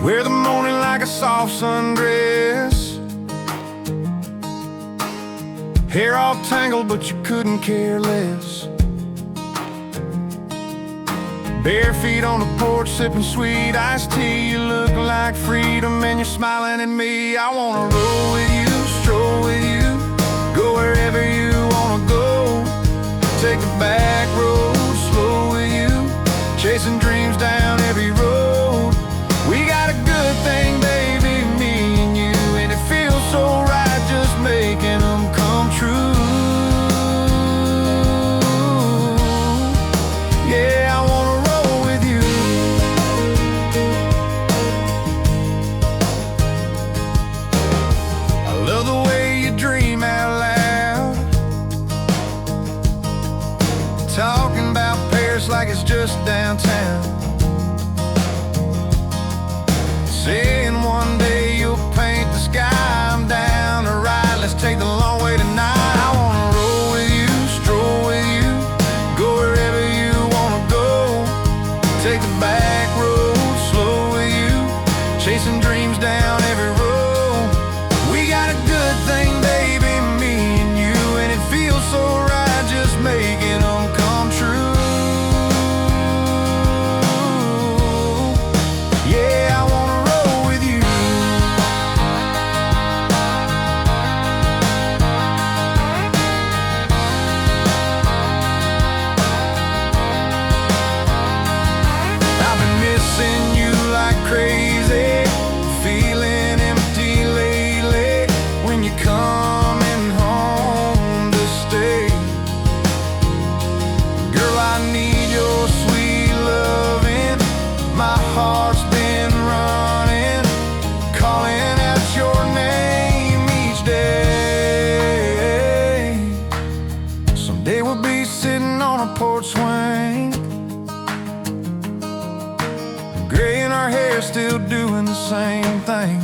Wear the morning like a soft sundress, hair all tangled but you couldn't care less. Bare feet on the porch sipping sweet iced tea. You look like freedom and you're smiling at me. I wanna roll with you, stroll with you, go wherever you wanna go. Take the back road, slow with you, chasing dreams down every road. We got a good thing, baby, me and you, and it feels so right just making them come true. Yeah, I wanna roll with you. I love the way you dream out loud, talking about Paris like it's just downtown, saying one day you'll paint the sky. I'm down to ride, let's take the long way tonight. I wanna roll with you, stroll with you, go wherever you wanna go. Take the back road, slow with you, chasing dreams down every road. We got a good thing, baby, me and you, and it feels so right just making them come true. Yeah, I wanna roll with you. I've been missing you like crazy, feeling empty lately. When you're coming home to stay, girl, I need your sweet loving. My heart's been running, calling out your name each day. Someday we'll be sitting on a porch swing, gray in our hair, still doing the same thing,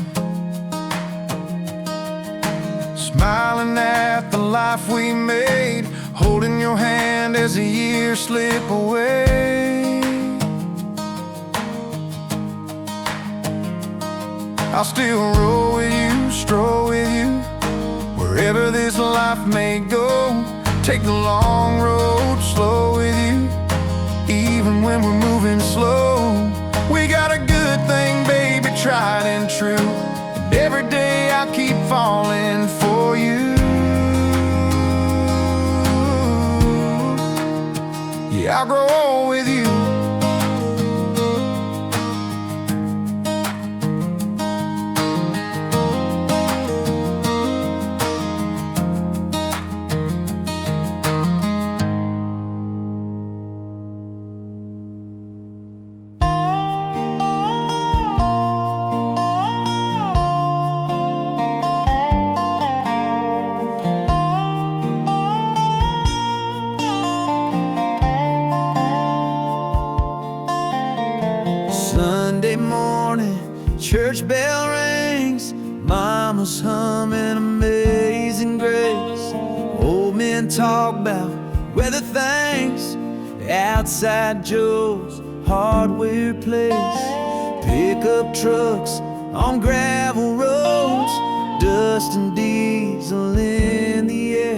smiling at the life we made, holding your hand as the years slip away. I'll still roll with you, stroll with you, wherever this life may go. Take the long road, slow with you, even when we're moving slow. We got a good thing, baby, tried and true, and every day I keep falling for you. Yeah, I'll grow old with you. Sunday morning, church bell rings, mama's humming Amazing Grace. Old men talk about weather things, outside Joe's hardware place. Pickup trucks on gravel roads, dust and diesel in the air.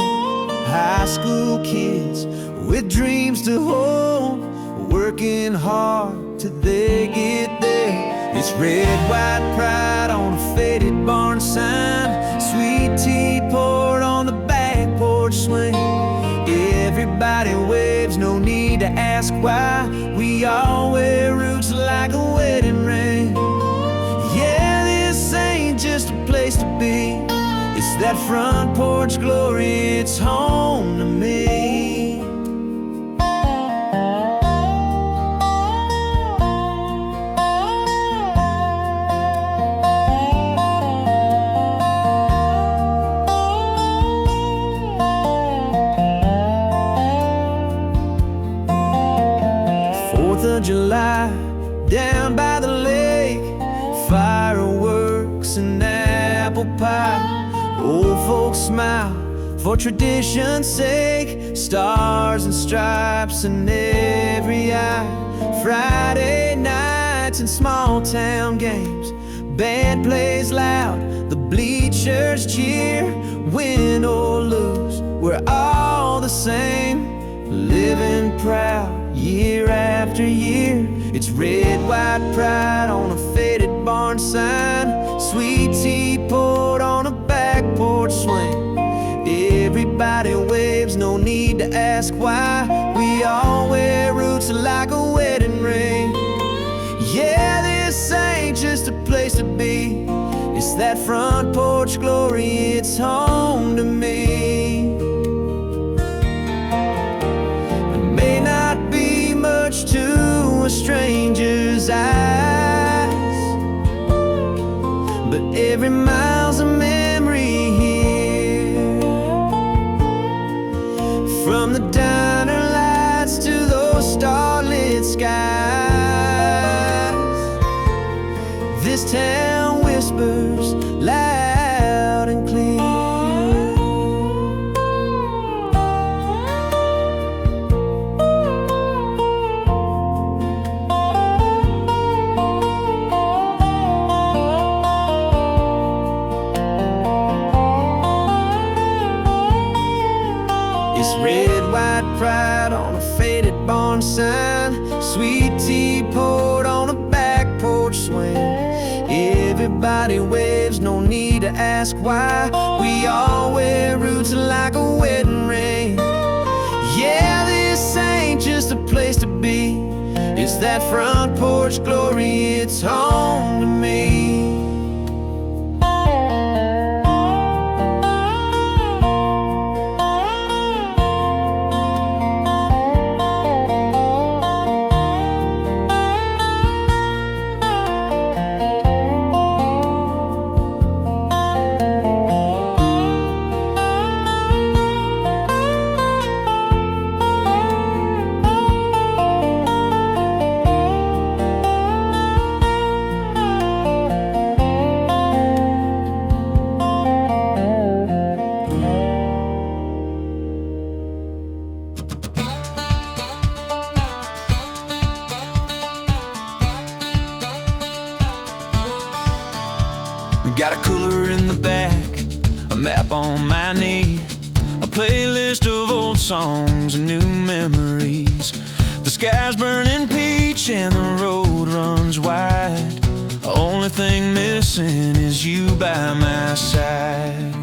High school kids with dreams to hold, working hard till they get there. It's red, white pride on a faded barn sign, sweet tea poured on the back porch swing. Everybody waves, no need to ask why. We all wear roots like a wedding ring. Yeah, this ain't just a place to be, it's that front porch glory, it's home to me. 4th of July, down by the lake, fireworks and apple pie. Old folks smile for tradition's sake, stars and stripes in every eye. Friday nights and small town games. Band plays loud, the bleachers cheer. Win or lose, we're all the same. Living proud year after year. It's red, white pride on a faded barn sign. Sweet tea poured on a back porch swing. Everybody waves, no need to ask why. We all wear roots like a wedding ring. Yeah, this ain't just a place to be. It's that front porch glory, it's home to me. It may not be much to a stranger's eyes, but every mile's a memory here. From the diner lights to those starlit skies, this town whispers loud and clear. It's red, white pride on a faded barn sign. Sweet tea poured on a back porch swing. Everybody waves, no need to ask why. We all wear roots like a wedding ring. Yeah, this ain't just a place to be. It's that front porch glory, it's home to me. Got a cooler in the back, a map on my knee, a playlist of old songs and new memories. The sky's burning peach and the road runs wide. The only thing missing is you by my side.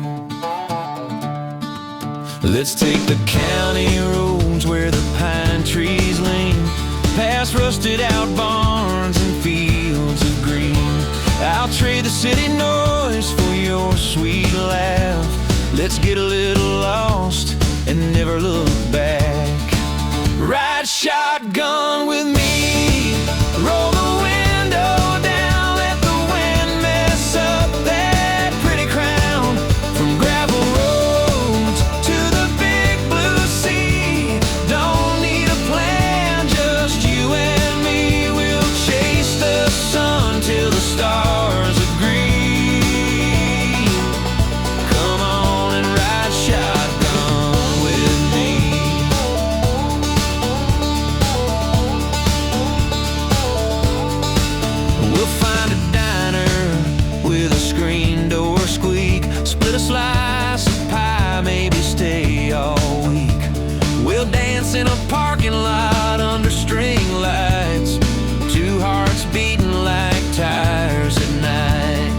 Let's take the county roads where the pine trees lean, past rusted out barns and fields of green. I'll trade the city noise for your sweet laugh. Let's get a little lost and never look back. Ride shotgun with me, roll the window down, let the wind mess up that pretty crown. From gravel roads to the big blue sea, don't need a plan, just you and me. We'll chase the sun till the stars agree. Come on and ride shotgun with me. We'll find a diner with a screen door squeak, split a slice of pie, maybe stay all week. We'll dance in a parking lot under string lights, two hearts beating like tires at night.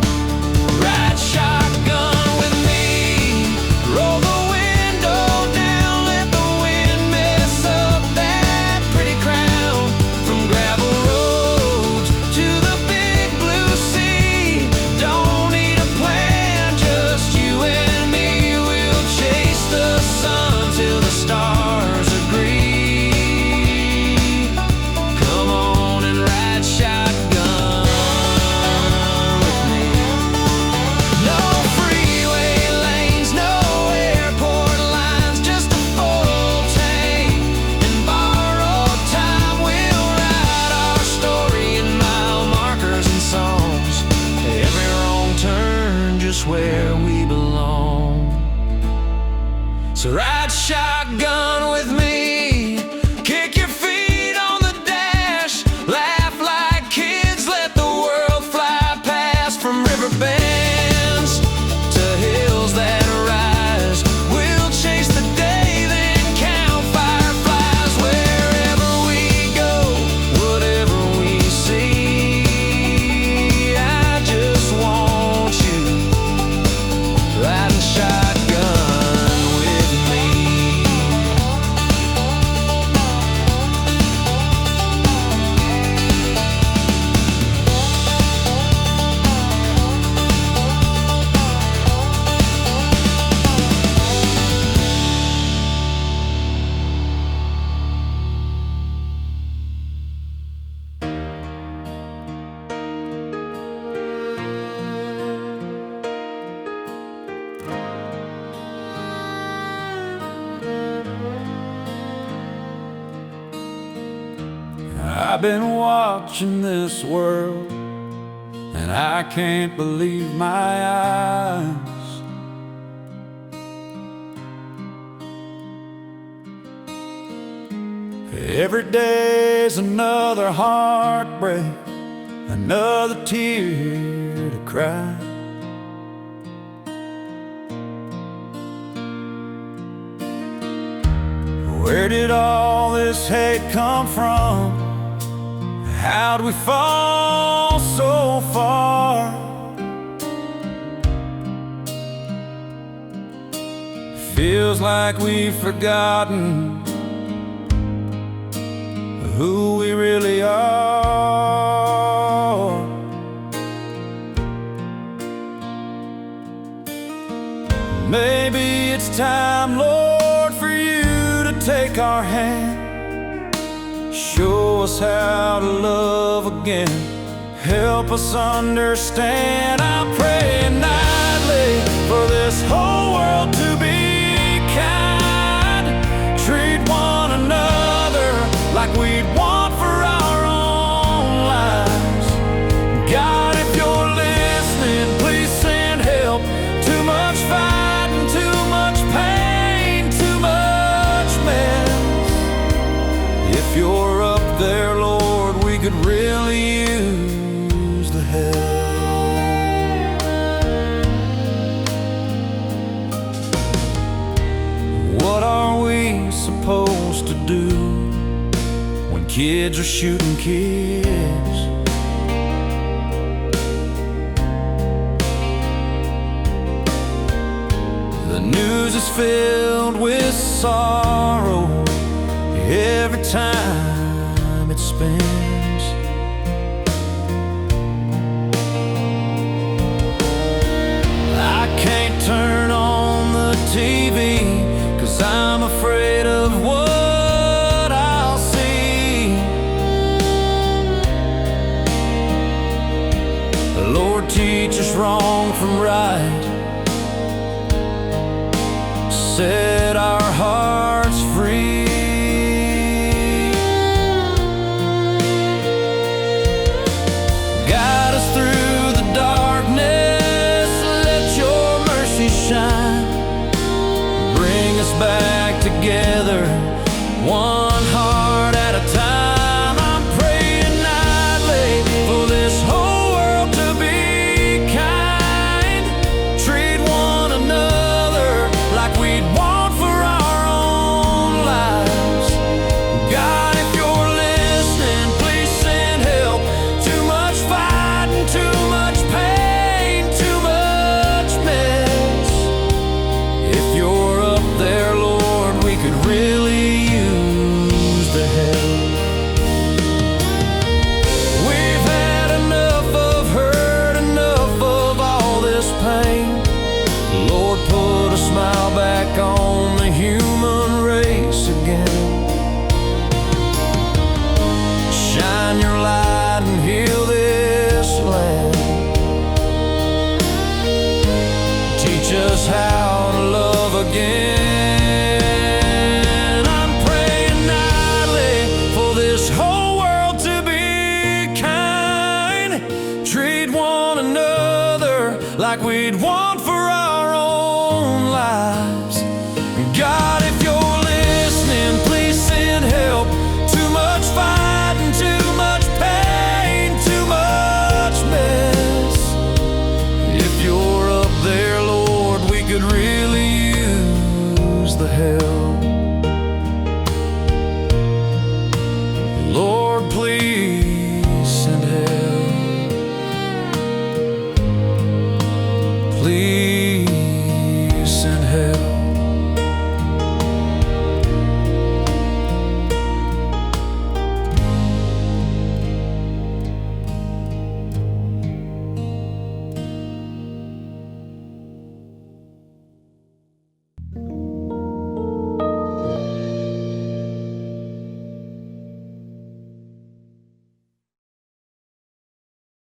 Ride shotgun with me, roll the window down, let the wind mess up that pretty crown. From gravel roads to the big blue sea, don't need a plan, just you and me. We'll chase the sun till the stars agree. Come on and ride shotgun with me. No freeway lanes, no airport lines, just a full tank and borrowed time. We'll write our story in mile markers and songs, every wrong turn just where we belong. So ride shotgun with me, kick your feet on the dash, laugh like kids, I've been watching this world, and I can't believe my eyes. Every day's another heartbreak, another tear to cry. Where did all this hate come from? How'd we fall so far? Feels like we've forgotten who we really are. Maybe it's time, Lord, for you to take our hand, show us how to love again, help us understand. I'm praying nightly for this whole world to be kind, treat one another like we'd want for our own lives. God, if you're listening, please send help. Too much fighting, too much pain, too much mess. If you're up there, Lord, we could really use the help. What are we supposed to do when kids are shooting kids? The news is filled with sorrow every time it spins. I can't turn on the TV 'cause I'm afraid of what I'll see. Lord, teach us wrong from right, set our hearts free. Guide us through the darkness, let your mercy shine. Bring us back together, one heart at a time. I'm praying nightly for this whole world to be kind, treat one another like we'd want for our own lives. God, if you're listening, please send help. Too much fighting, too much pain, too much mess. If you're up there, Lord, we could really use the help. We've had enough of hurt, enough of all this pain. Lord, put a smile back on the human race again. Shine your light and heal this land. Teach us how to love again. I'm praying nightly for this whole world to be kind, treat one another like we'd want